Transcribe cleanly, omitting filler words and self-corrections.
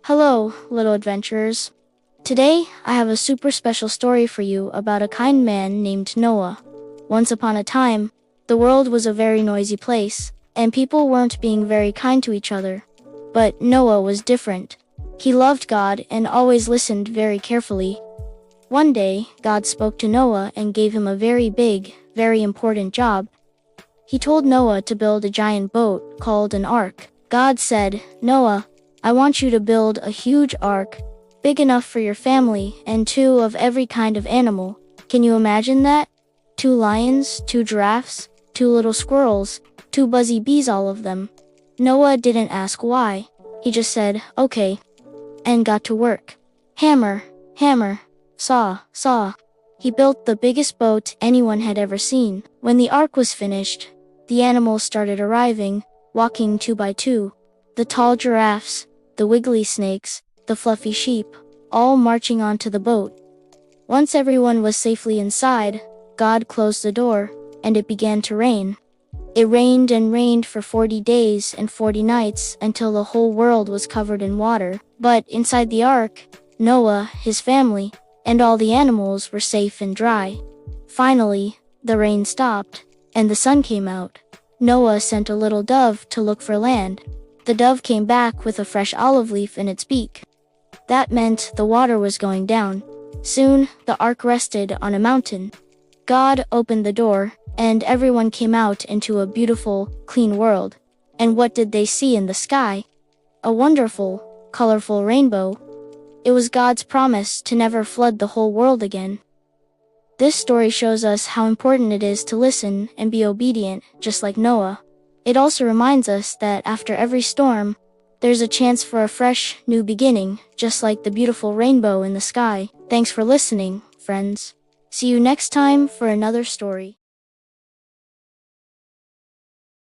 Hello, little adventurers. Today, I have a super special story for you about a kind man named Noah. Once upon a time, the world was a very noisy place, and people weren't being very kind to each other. But Noah was different. He loved God and always listened very carefully. One day, God spoke to Noah and gave him a very big, very important job. He told Noah to build a giant boat called an ark. God said, "Noah, I want you to build a huge ark, big enough for your family and two of every kind of animal." Can you imagine that? 2 lions, 2 giraffes, 2 little squirrels, 2 buzzy bees, all of them. Noah didn't ask why. He just said, "Okay," and got to work. Hammer, hammer, saw, saw. He built the biggest boat anyone had ever seen. When the ark was finished, the animals started arriving, walking 2 by 2. The tall giraffes, the wiggly snakes, the fluffy sheep, all marching onto the boat. Once everyone was safely inside, God closed the door, and it began to rain. It rained and rained for 40 days and 40 nights until the whole world was covered in water. But inside the ark, Noah, his family, and all the animals were safe and dry. Finally, the rain stopped, and the sun came out. Noah sent a little dove to look for land. The dove came back with a fresh olive leaf in its beak. That meant the water was going down. Soon, the ark rested on a mountain. God opened the door, and everyone came out into a beautiful, clean world. And what did they see in the sky? A wonderful, colorful rainbow. It was God's promise to never flood the whole world again. This story shows us how important it is to listen and be obedient, just like Noah. It also reminds us that after every storm, there's a chance for a fresh, new beginning, just like the beautiful rainbow in the sky. Thanks for listening, friends. See you next time for another story.